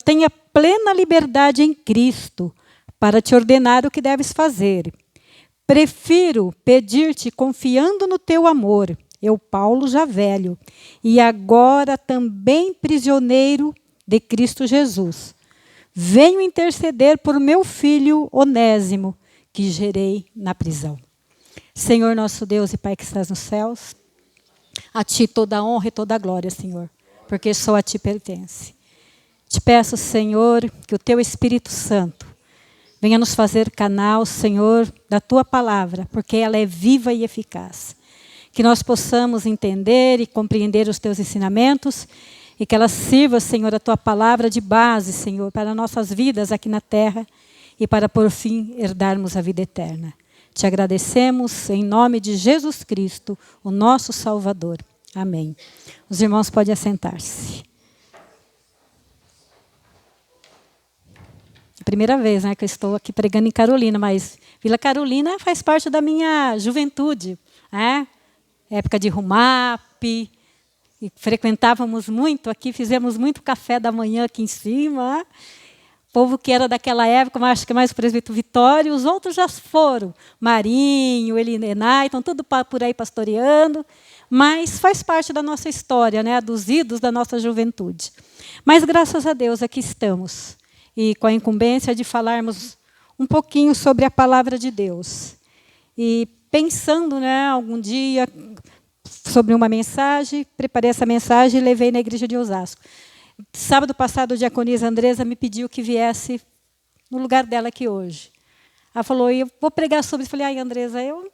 tenha plena liberdade em Cristo para te ordenar o que deves fazer. Prefiro pedir-te confiando no teu amor, eu, Paulo, já velho, e agora também prisioneiro de Cristo Jesus. Venho interceder por meu filho Onésimo, que gerei na prisão. Senhor nosso Deus e Pai que estás nos céus, a Ti toda a honra e toda a glória, Senhor, porque só a Ti pertence. Te peço, Senhor, que o Teu Espírito Santo venha nos fazer canal, Senhor, da Tua palavra, porque ela é viva e eficaz. Que nós possamos entender e compreender os Teus ensinamentos e que ela sirva, Senhor, a Tua palavra de base, Senhor, para nossas vidas aqui na terra e para, por fim, herdarmos a vida eterna. Te agradecemos em nome de Jesus Cristo, o nosso Salvador. Amém. Os irmãos podem assentar-se. Primeira vez, né, que eu estou aqui pregando em Carolina, mas Vila Carolina faz parte da minha juventude, né? Época de Rumap, e frequentávamos muito aqui, fizemos muito café da manhã aqui em cima. O povo que era daquela época, mas acho que mais o presbítero Vitório, os outros já foram. Marinho, Elinenai, estão tudo por aí pastoreando, mas faz parte da nossa história, né, dos idos da nossa juventude. Mas graças a Deus aqui estamos, e com a incumbência de falarmos um pouquinho sobre a palavra de Deus. E pensando, né, algum dia sobre uma mensagem, preparei essa mensagem e levei na igreja de Osasco. Sábado passado, a diaconisa Andresa me pediu que viesse no lugar dela aqui hoje. Ela falou, eu vou pregar sobre isso. Eu falei, ai, Andresa, eu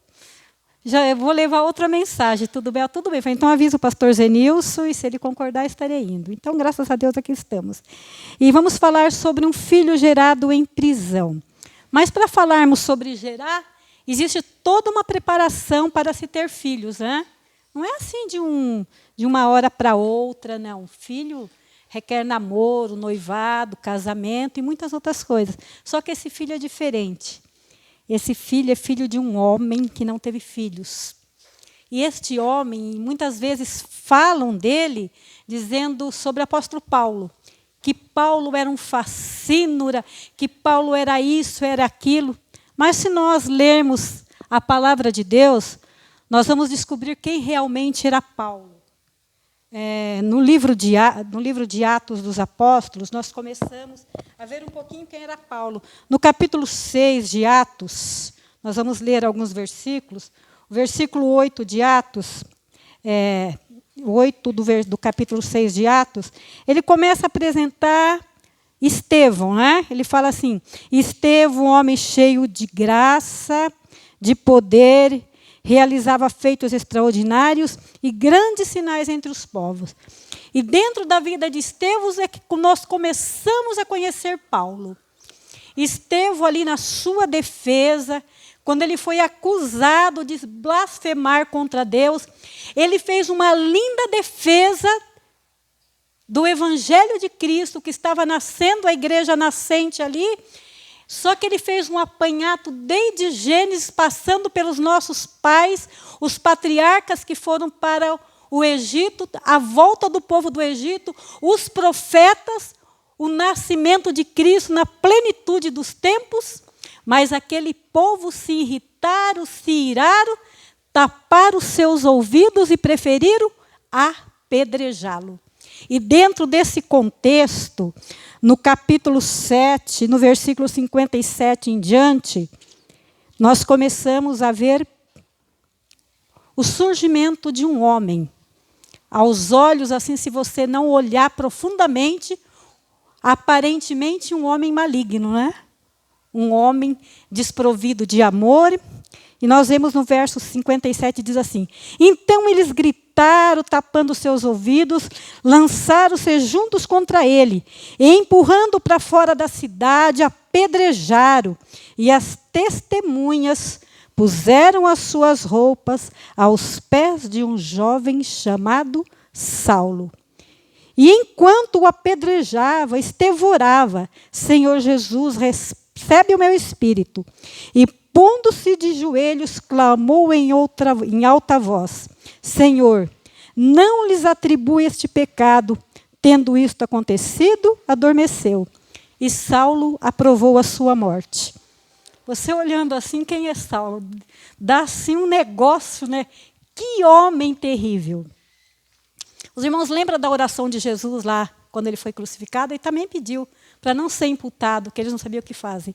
vou levar outra mensagem. Tudo bem? Tudo bem. Eu falei, então avisa o pastor Zenilson e se ele concordar, estarei indo. Então, graças a Deus, aqui estamos. E vamos falar sobre um filho gerado em prisão. Mas para falarmos sobre gerar, existe toda uma preparação para se ter filhos, né? Não é assim de uma hora para outra, não. Filho requer namoro, noivado, casamento e muitas outras coisas. Só que esse filho é diferente. Esse filho é filho de um homem que não teve filhos. E este homem, muitas vezes falam dele, dizendo sobre o apóstolo Paulo, que Paulo era um facínora, que Paulo era isso, era aquilo. Mas se nós lermos a palavra de Deus, nós vamos descobrir quem realmente era Paulo. No livro de Atos dos Apóstolos, nós começamos a ver um pouquinho quem era Paulo. No capítulo 6 de Atos, nós vamos ler alguns versículos. O versículo 8 de Atos, 8 do capítulo 6 de Atos, ele começa a apresentar Estevão, né? Ele fala assim, Estevão, homem cheio de graça, de poder, realizava feitos extraordinários e grandes sinais entre os povos. E dentro da vida de Estevão é que nós começamos a conhecer Paulo. Estevão, ali na sua defesa, quando ele foi acusado de blasfemar contra Deus, ele fez uma linda defesa do Evangelho de Cristo, que estava nascendo, a igreja nascente ali. Só que ele fez um apanhado desde Gênesis, passando pelos nossos pais, os patriarcas que foram para o Egito, a volta do povo do Egito, os profetas, o nascimento de Cristo na plenitude dos tempos. Mas aquele povo se irritaram, se iraram, taparam os seus ouvidos e preferiram apedrejá-lo. E dentro desse contexto, no capítulo 7, no versículo 57 em diante, nós começamos a ver o surgimento de um homem. Aos olhos, assim, se você não olhar profundamente, aparentemente um homem maligno, né? Um homem desprovido de amor. E nós vemos no verso 57, diz assim, então eles gritaram, tapando seus ouvidos, lançaram-se juntos contra ele, e empurrando para fora da cidade, apedrejaram, e as testemunhas puseram as suas roupas aos pés de um jovem chamado Saulo. E enquanto o apedrejava, orava, Senhor Jesus, recebe o meu espírito. E pondo-se de joelhos, clamou em alta voz, Senhor, não lhes atribui este pecado, Tendo isto acontecido, adormeceu. E Saulo aprovou a sua morte. Você olhando assim, quem é Saulo? Dá assim um negócio, né? Que homem terrível. Os irmãos lembram da oração de Jesus lá, quando ele foi crucificado? Ele também pediu para não ser imputado, que eles não sabiam o que fazem.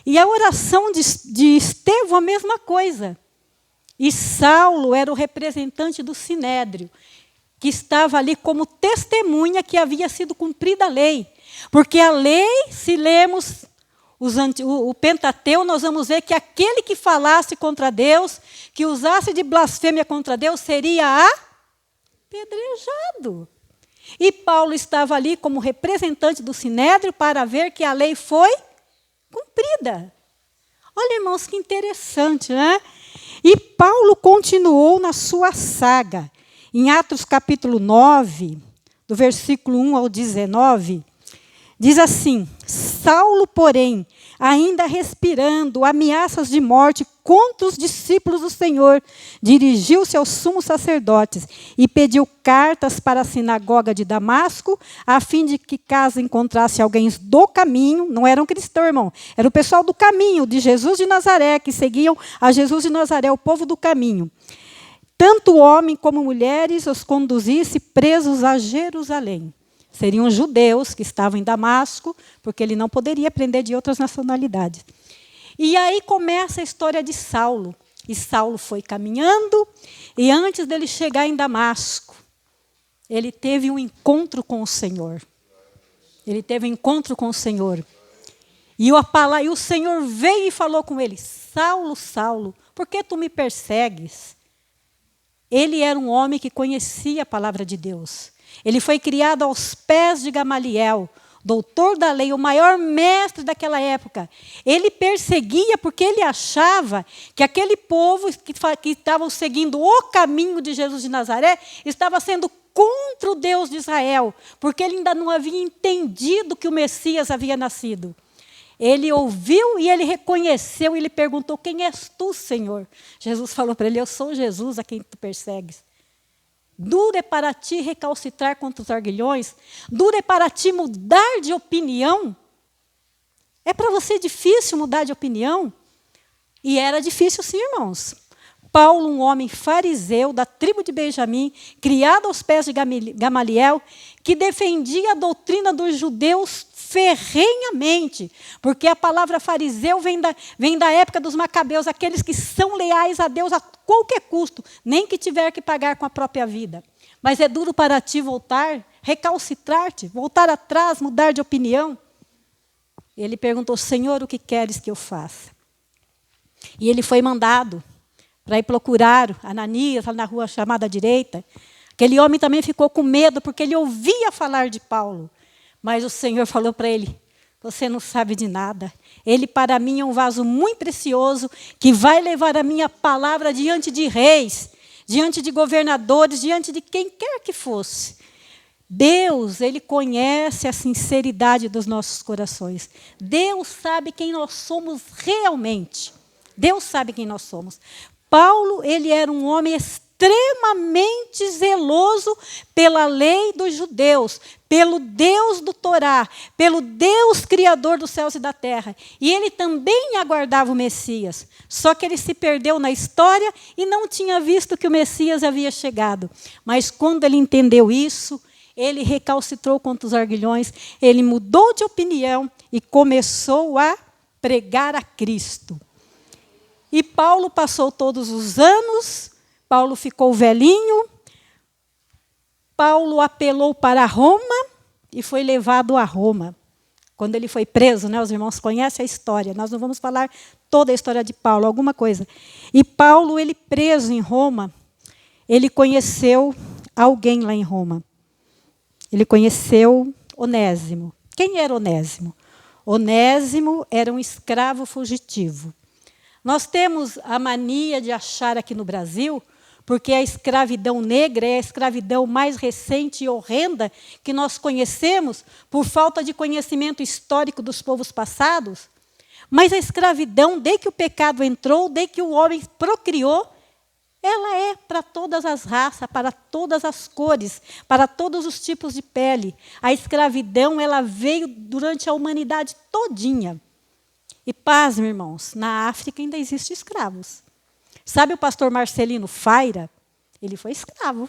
E a oração de Estevão, a mesma coisa. E Saulo era o representante do Sinédrio, que estava ali como testemunha que havia sido cumprida a lei. Porque a lei, se lemos o Pentateuco, nós vamos ver que aquele que falasse contra Deus, que usasse de blasfêmia contra Deus, seria apedrejado. E Paulo estava ali como representante do Sinédrio para ver que a lei foi cumprida. Olha, irmãos, que interessante, né? E Paulo continuou na sua saga. Em Atos capítulo 9, do versículo 1 ao 19, diz assim: Saulo, porém, ainda respirando ameaças de morte contra os discípulos do Senhor, dirigiu-se aos sumos sacerdotes e pediu cartas para a sinagoga de Damasco, a fim de que, caso encontrasse alguém do caminho, não eram cristãos, irmão, era o pessoal do caminho, de Jesus de Nazaré, que seguiam a Jesus de Nazaré, o povo do caminho, tanto homem como mulheres, os conduzisse presos a Jerusalém. Seriam judeus que estavam em Damasco, porque ele não poderia prender de outras nacionalidades. E aí começa a história de Saulo. E Saulo foi caminhando, e antes dele chegar em Damasco, ele teve um encontro com o Senhor. Ele teve um encontro com o Senhor. E o Senhor veio e falou com ele: Saulo, Saulo, por que tu me persegues? Ele era um homem que conhecia a palavra de Deus. Ele foi criado aos pés de Gamaliel, doutor da lei, o maior mestre daquela época. Ele perseguia porque ele achava que aquele povo que estava seguindo o caminho de Jesus de Nazaré estava sendo contra o Deus de Israel, porque ele ainda não havia entendido que o Messias havia nascido. Ele ouviu e ele reconheceu, e ele perguntou: quem és tu, Senhor? Jesus falou para ele: eu sou Jesus a quem tu persegues. Duro é para ti recalcitrar contra os arguilhões? Duro é para ti mudar de opinião? É para você difícil mudar de opinião? E era difícil sim, irmãos. Paulo, um homem fariseu da tribo de Benjamim, criado aos pés de Gamaliel, que defendia a doutrina dos judeus ferrenhamente, porque a palavra fariseu vem da época dos macabeus, aqueles que são leais a Deus a qualquer custo, nem que tiver que pagar com a própria vida. Mas é duro para ti voltar, recalcitrar-te, voltar atrás, mudar de opinião? Ele perguntou: Senhor, o que queres que eu faça? E ele foi mandado para ir procurar Ananias, lá na rua chamada direita. Aquele homem também ficou com medo, porque ele ouvia falar de Paulo. Mas o Senhor falou para ele: você não sabe de nada. Ele para mim é um vaso muito precioso, que vai levar a minha palavra diante de reis, diante de governadores, diante de quem quer que fosse. Deus, Ele conhece a sinceridade dos nossos corações. Deus sabe quem nós somos realmente. Deus sabe quem nós somos. Paulo, ele era um homem extremamente zeloso pela lei dos judeus, pelo Deus do Torá, pelo Deus criador dos céus e da terra. E ele também aguardava o Messias, só que ele se perdeu na história e não tinha visto que o Messias havia chegado. Mas quando ele entendeu isso, ele recalcitrou contra os arguilhões, ele mudou de opinião e começou a pregar a Cristo. E Paulo passou todos os anos, Paulo ficou velhinho, Paulo apelou para Roma e foi levado a Roma. Quando ele foi preso, né, os irmãos conhecem a história, nós não vamos falar toda a história de Paulo, alguma coisa. E Paulo, ele preso em Roma, ele conheceu alguém lá em Roma. Ele conheceu Onésimo. Quem era Onésimo? Onésimo era um escravo fugitivo. Nós temos a mania de achar aqui no Brasil, porque a escravidão negra é a escravidão mais recente e horrenda que nós conhecemos, por falta de conhecimento histórico dos povos passados. Mas a escravidão, desde que o pecado entrou, desde que o homem procriou, ela é para todas as raças, para todas as cores, para todos os tipos de pele. A escravidão, ela veio durante a humanidade todinha. E pasme, irmãos, na África ainda existem escravos. Sabe o pastor Marcelino Faira? Ele foi escravo.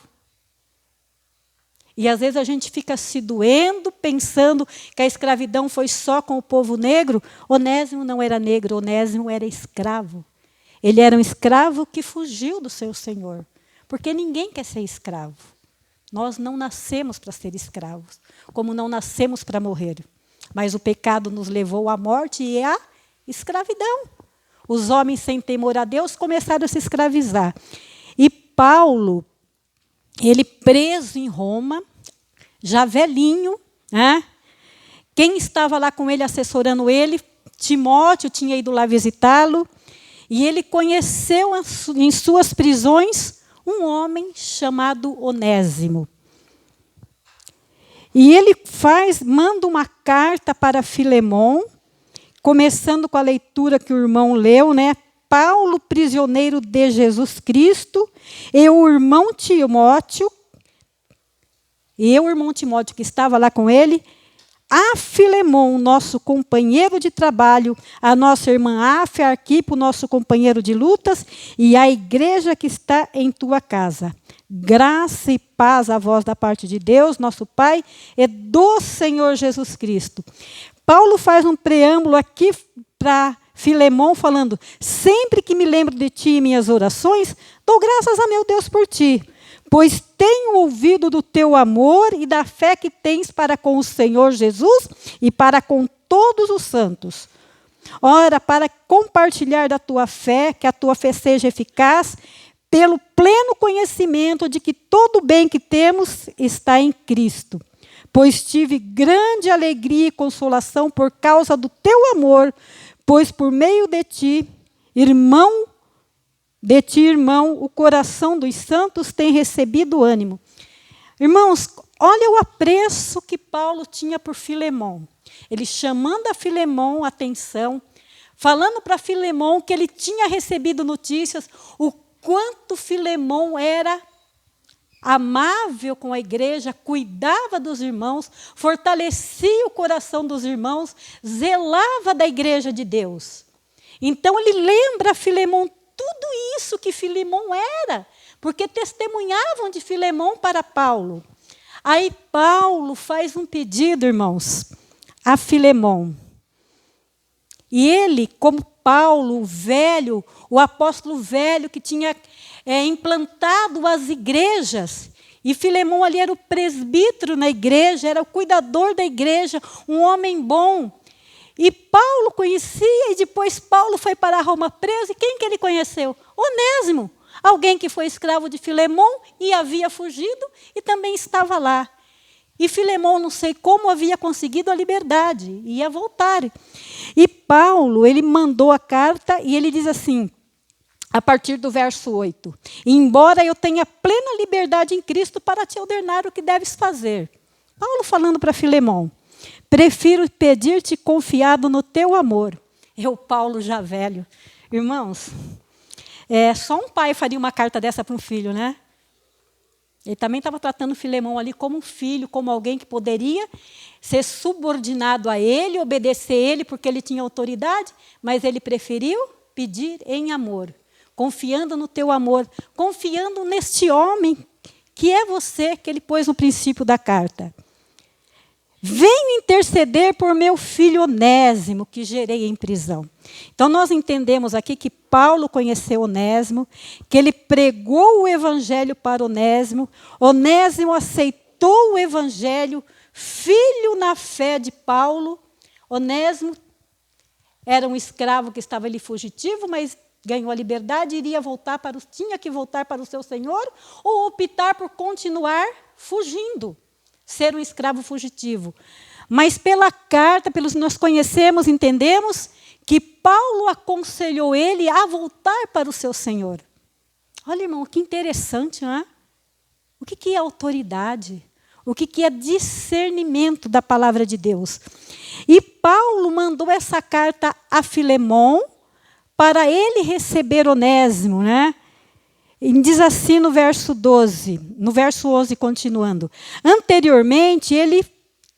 E às vezes a gente fica se doendo, pensando que a escravidão foi só com o povo negro. Onésimo não era negro, Onésimo era escravo. Ele era um escravo que fugiu do seu senhor. Porque ninguém quer ser escravo. Nós não nascemos para ser escravos, como não nascemos para morrer. Mas o pecado nos levou à morte e à escravidão. Os homens, sem temor a Deus, começaram a se escravizar. E Paulo, ele preso em Roma, já velhinho, né? Quem estava lá com ele, assessorando ele, Timóteo, tinha ido lá visitá-lo, e ele conheceu em suas prisões um homem chamado Onésimo. E ele manda uma carta para Filemão, começando com a leitura que o irmão leu, né? Paulo, prisioneiro de Jesus Cristo, e o irmão Timóteo, que estava lá com ele, a Filemão, nosso companheiro de trabalho, a nossa irmã Áfia, Arquipo, nosso companheiro de lutas, e a igreja que está em tua casa. Graça e paz a vós da parte de Deus, nosso Pai, e do Senhor Jesus Cristo. Paulo faz um preâmbulo aqui para Filemão, falando: sempre que me lembro de ti em minhas orações, dou graças a meu Deus por ti, pois tenho ouvido do teu amor e da fé que tens para com o Senhor Jesus e para com todos os santos. Ora, para compartilhar da tua fé, que a tua fé seja eficaz, pelo pleno conhecimento de que todo o bem que temos está em Cristo. Pois tive grande alegria e consolação por causa do teu amor, pois por meio de ti, irmão, o coração dos santos tem recebido ânimo. Irmãos, olha o apreço que Paulo tinha por Filemão. Ele chamando a Filemão a atenção, falando para Filemão que ele tinha recebido notícias, o quanto Filemão era amável com a igreja, cuidava dos irmãos, fortalecia o coração dos irmãos, zelava da igreja de Deus. Então ele lembra a Filemão tudo isso que Filemão era, porque testemunhavam de Filemão para Paulo. Aí Paulo faz um pedido, irmãos, a Filemão. E ele, como Paulo, o velho, o apóstolo velho que tinha implantado as igrejas, e Filemão ali era o presbítero na igreja, era o cuidador da igreja, um homem bom. E Paulo conhecia, e depois Paulo foi para Roma preso, e quem que ele conheceu? Onésimo, alguém que foi escravo de Filemão e havia fugido e também estava lá. E Filemão, não sei como, havia conseguido a liberdade, ia voltar. E Paulo, ele mandou a carta e ele diz assim, a partir do verso 8, embora eu tenha plena liberdade em Cristo para te ordenar o que deves fazer. Paulo falando para Filemão, prefiro pedir-te confiado no teu amor. Eu, Paulo, já velho. Irmãos, só um pai faria uma carta dessa para um filho, né? Ele também estava tratando Filemão ali como um filho, como alguém que poderia ser subordinado a ele, obedecer a ele, porque ele tinha autoridade, mas ele preferiu pedir em amor, confiando no teu amor, confiando neste homem que é você, que ele pôs no princípio da carta. Venho interceder por meu filho Onésimo, que gerei em prisão. Então, nós entendemos aqui que Paulo conheceu Onésimo, que ele pregou o evangelho para Onésimo, Onésimo aceitou o evangelho, filho na fé de Paulo. Onésimo era um escravo que estava ali fugitivo, mas ganhou a liberdade, tinha que voltar para o seu senhor, ou optar por continuar fugindo. Ser um escravo fugitivo. Mas pela carta, nós conhecemos, entendemos que Paulo aconselhou ele a voltar para o seu Senhor. Olha, irmão, que interessante, não é? O que é autoridade? O que é discernimento da palavra de Deus? E Paulo mandou essa carta a Filemão para ele receber Onésimo, né? E diz assim no verso 12, no verso 11, continuando. Anteriormente, ele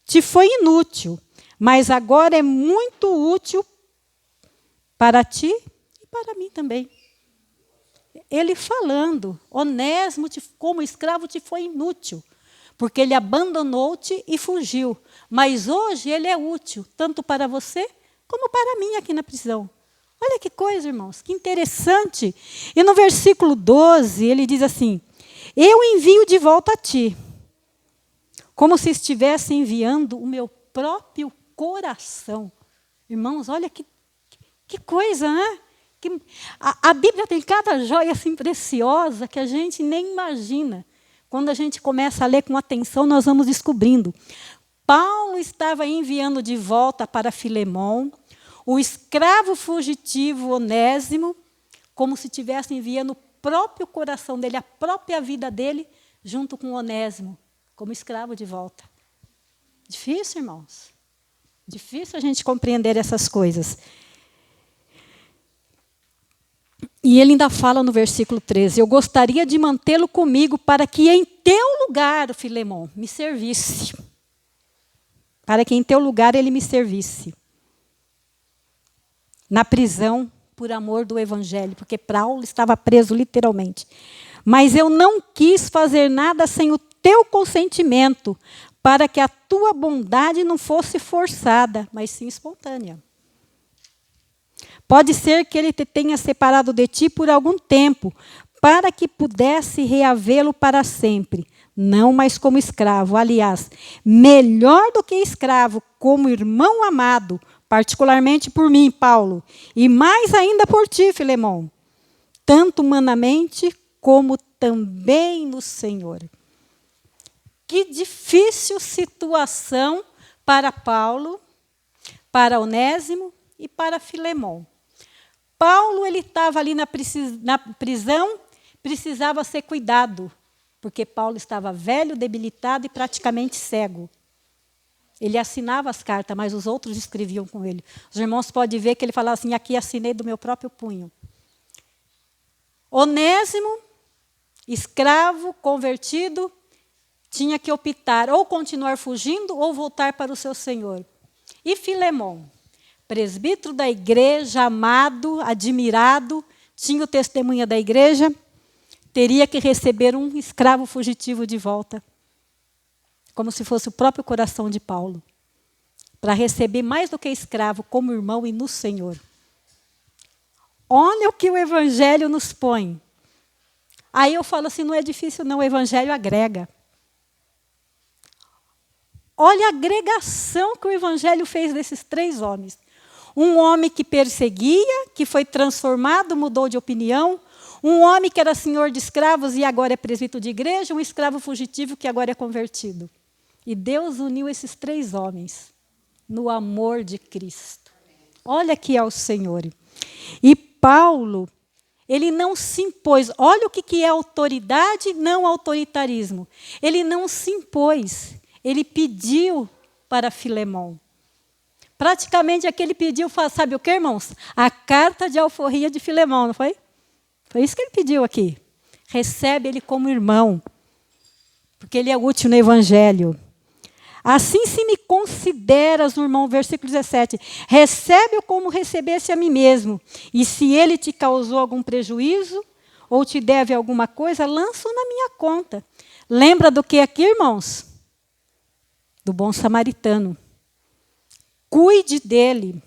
te foi inútil, mas agora é muito útil para ti e para mim também. Ele falando, Onésimo, como escravo, te foi inútil, porque ele abandonou-te e fugiu. Mas hoje ele é útil, tanto para você como para mim aqui na prisão. Olha que coisa, irmãos, que interessante. E no versículo 12, ele diz assim, eu envio de volta a ti, como se estivesse enviando o meu próprio coração. Irmãos, olha que coisa, né? A Bíblia tem cada joia assim preciosa que a gente nem imagina. Quando a gente começa a ler com atenção, nós vamos descobrindo. Paulo estava enviando de volta para Filemão o escravo fugitivo Onésimo, como se estivesse enviando o próprio coração dele, a própria vida dele, junto com Onésimo, como escravo de volta. Difícil, irmãos. Difícil a gente compreender essas coisas. E ele ainda fala no versículo 13, eu gostaria de mantê-lo comigo para que em teu lugar, Filemão, me servisse. Para que em teu lugar ele me servisse. Na prisão, por amor do evangelho, porque Paulo estava preso literalmente. Mas eu não quis fazer nada sem o teu consentimento, para que a tua bondade não fosse forçada, mas sim espontânea. Pode ser que ele te tenha separado de ti por algum tempo, para que pudesse reavê-lo para sempre, não mais como escravo. Aliás, melhor do que escravo, como irmão amado, particularmente por mim, Paulo, e mais ainda por ti, Filemão, tanto humanamente como também no Senhor. Que difícil situação para Paulo, para Onésimo e para Filemão. Paulo, ele estava ali na prisão, precisava ser cuidado, porque Paulo estava velho, debilitado e praticamente cego. Ele assinava as cartas, mas os outros escreviam com ele. Os irmãos podem ver que ele falava assim, aqui assinei do meu próprio punho. Onésimo, escravo, convertido, tinha que optar ou continuar fugindo ou voltar para o seu senhor. E Filemão, presbítero da igreja, amado, admirado, tinha o testemunha da igreja, teria que receber um escravo fugitivo de volta, como se fosse o próprio coração de Paulo, para receber mais do que escravo, como irmão e no Senhor. Olha o que o evangelho nos põe. Aí eu falo assim, não é difícil não, o evangelho agrega. Olha a agregação que o evangelho fez desses 3 homens. Um homem que perseguia, que foi transformado, mudou de opinião. Um homem que era senhor de escravos e agora é presbítero de igreja. Um escravo fugitivo que agora é convertido. E Deus uniu esses 3 homens no amor de Cristo. Olha aqui ao Senhor. E Paulo, ele não se impôs. Olha o que é autoridade, não autoritarismo. Ele não se impôs. Ele pediu para Filemão. Praticamente aquele pediu, sabe o que, irmãos? A carta de alforria de Filemão, não foi? Foi isso que ele pediu aqui. Recebe ele como irmão, porque ele é útil no evangelho. Assim se me consideras, irmão, versículo 17, recebe-o como recebesse a mim mesmo. E se ele te causou algum prejuízo, ou te deve alguma coisa, lança-o na minha conta. Lembra do que aqui, irmãos? Do bom samaritano. Cuide dele.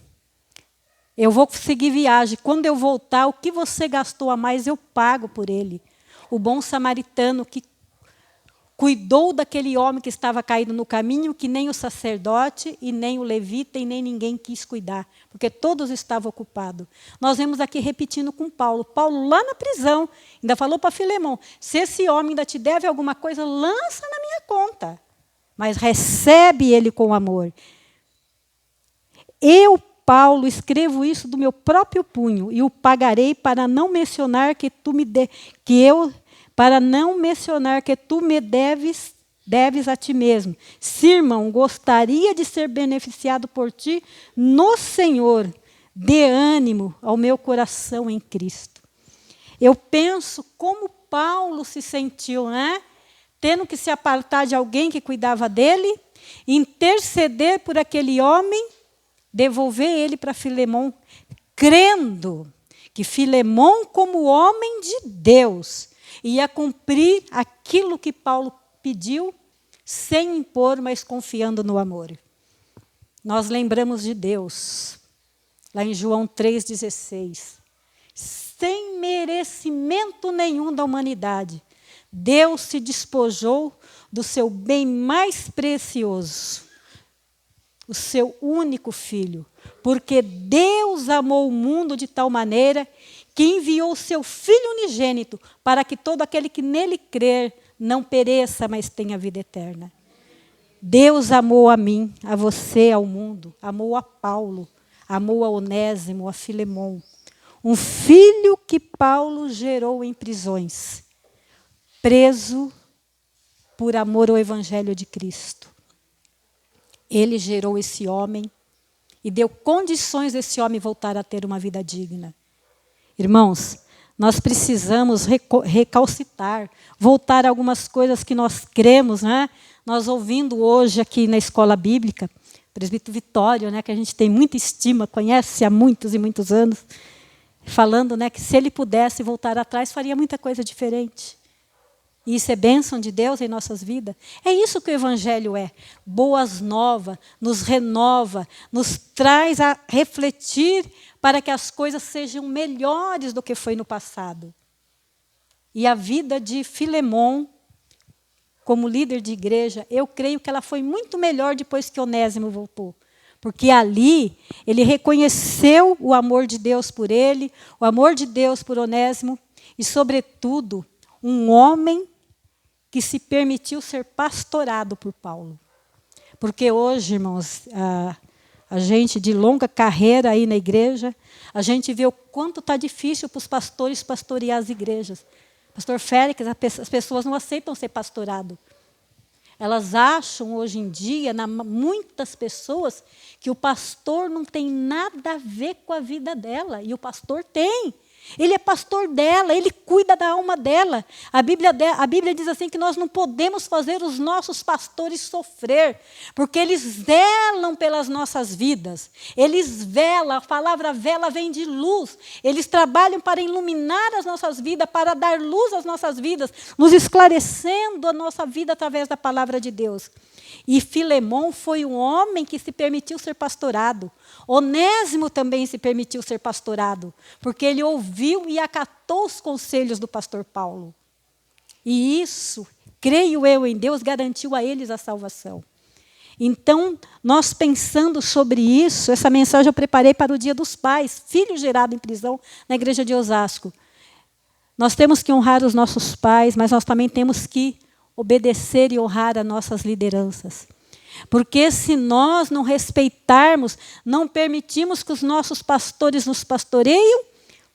Eu vou seguir viagem. Quando eu voltar, o que você gastou a mais, eu pago por ele. O bom samaritano que cuidou daquele homem que estava caído no caminho, que nem o sacerdote, e nem o levita, e nem ninguém quis cuidar, porque todos estavam ocupados. Nós vemos aqui repetindo com Paulo. Paulo lá na prisão, ainda falou para Filemão, se esse homem ainda te deve alguma coisa, lança na minha conta. Mas recebe ele com amor. Eu, Paulo, escrevo isso do meu próprio punho, e o pagarei para não mencionar que tu me deves a ti mesmo. Se, irmão, gostaria de ser beneficiado por ti no Senhor, dê ânimo ao meu coração em Cristo. Eu penso como Paulo se sentiu, né? Tendo que se apartar de alguém que cuidava dele, interceder por aquele homem, devolver ele para Filemão, crendo que Filemão, como homem de Deus, ia cumprir aquilo que Paulo pediu, sem impor, mas confiando no amor. Nós lembramos de Deus, lá em João 3,16. Sem merecimento nenhum da humanidade, Deus se despojou do seu bem mais precioso, o seu único filho, porque Deus amou o mundo de tal maneira que enviou o seu Filho unigênito para que todo aquele que nele crer não pereça, mas tenha vida eterna. Deus amou a mim, a você, ao mundo, amou a Paulo, amou a Onésimo, a Filemão. Um filho que Paulo gerou em prisões, preso por amor ao Evangelho de Cristo. Ele gerou esse homem e deu condições desse homem voltar a ter uma vida digna. Irmãos, nós precisamos recalcitar, voltar a algumas coisas que nós cremos, né? Nós ouvindo hoje aqui na escola bíblica, presbítero Vitório, né, que a gente tem muita estima, conhece há muitos e muitos anos, falando, né, que se ele pudesse voltar atrás, faria muita coisa diferente. E isso é bênção de Deus em nossas vidas. É isso que o Evangelho é. Boas novas, nos renova, nos traz a refletir para que as coisas sejam melhores do que foi no passado. E a vida de Filemão, como líder de igreja, eu creio que ela foi muito melhor depois que Onésimo voltou. Porque ali ele reconheceu o amor de Deus por ele, o amor de Deus por Onésimo e, sobretudo, um homem que se permitiu ser pastorado por Paulo. Porque hoje, irmãos, a gente de longa carreira aí na igreja, a gente vê o quanto está difícil para os pastores pastorear as igrejas. Pastor Félix, as pessoas não aceitam ser pastorado. Elas acham hoje em dia, muitas pessoas, que o pastor não tem nada a ver com a vida dela. E o pastor tem. Ele é pastor dela, ele cuida da alma dela. A Bíblia diz assim que nós não podemos fazer os nossos pastores sofrer, porque eles velam pelas nossas vidas. Eles velam, a palavra vela vem de luz. Eles trabalham para iluminar as nossas vidas, para dar luz às nossas vidas, nos esclarecendo a nossa vida através da palavra de Deus. E Filemão foi um homem que se permitiu ser pastorado. Onésimo também se permitiu ser pastorado, porque ele ouviu e acatou os conselhos do pastor Paulo. E isso, creio eu em Deus, garantiu a eles a salvação. Então, nós pensando sobre isso, essa mensagem eu preparei para o Dia dos Pais, filho gerado em prisão na igreja de Osasco. Nós temos que honrar os nossos pais, mas nós também temos que obedecer e honrar as nossas lideranças. Porque se nós não respeitarmos, não permitimos que os nossos pastores nos pastoreiem,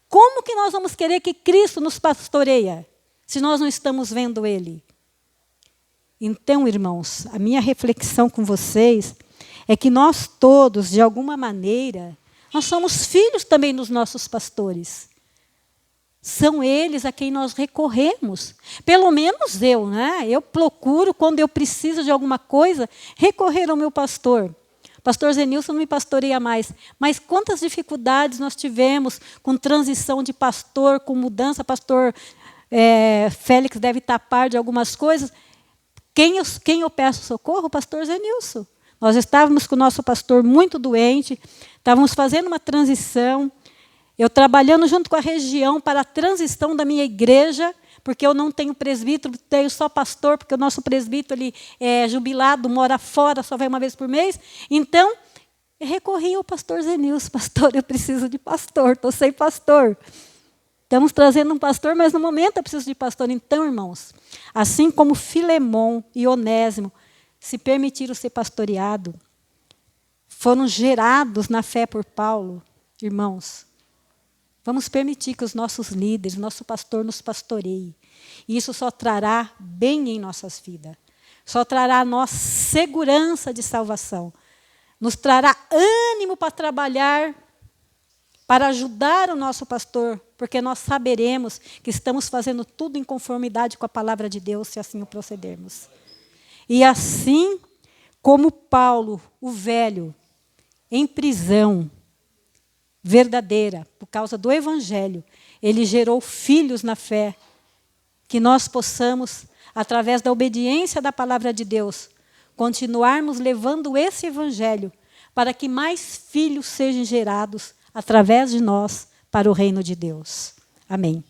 como que nós vamos querer que Cristo nos pastoreie, se nós não estamos vendo Ele? Então, irmãos, a minha reflexão com vocês é que nós todos, de alguma maneira, nós somos filhos também dos nossos pastores. São eles a quem nós recorremos. Pelo menos eu, né? Eu procuro, quando eu preciso de alguma coisa, recorrer ao meu pastor. Pastor Zenilson não me pastoreia mais. Mas quantas dificuldades nós tivemos com transição de pastor, com mudança. Pastor Félix deve estar a par de algumas coisas. Quem eu peço socorro? O pastor Zenilson. Nós estávamos com o nosso pastor muito doente, estávamos fazendo uma transição. Eu trabalhando junto com a região para a transição da minha igreja, porque eu não tenho presbítero, tenho só pastor, porque o nosso presbítero ele é jubilado, mora fora, só vai uma vez por mês. Então, eu recorri ao pastor Zenilson. Pastor, eu preciso de pastor, estou sem pastor. Estamos trazendo um pastor, mas no momento eu preciso de pastor. Então, irmãos, assim como Filemão e Onésimo se permitiram ser pastoreados, foram gerados na fé por Paulo, irmãos, vamos permitir que os nossos líderes, nosso pastor nos pastoreie. E isso só trará bem em nossas vidas. Só trará a nossa segurança de salvação. Nos trará ânimo para trabalhar para ajudar o nosso pastor, porque nós saberemos que estamos fazendo tudo em conformidade com a palavra de Deus, se assim o procedermos. E assim como Paulo, o velho, em prisão verdadeira, por causa do Evangelho, ele gerou filhos na fé, que nós possamos, através da obediência da palavra de Deus, continuarmos levando esse Evangelho para que mais filhos sejam gerados através de nós para o reino de Deus. Amém.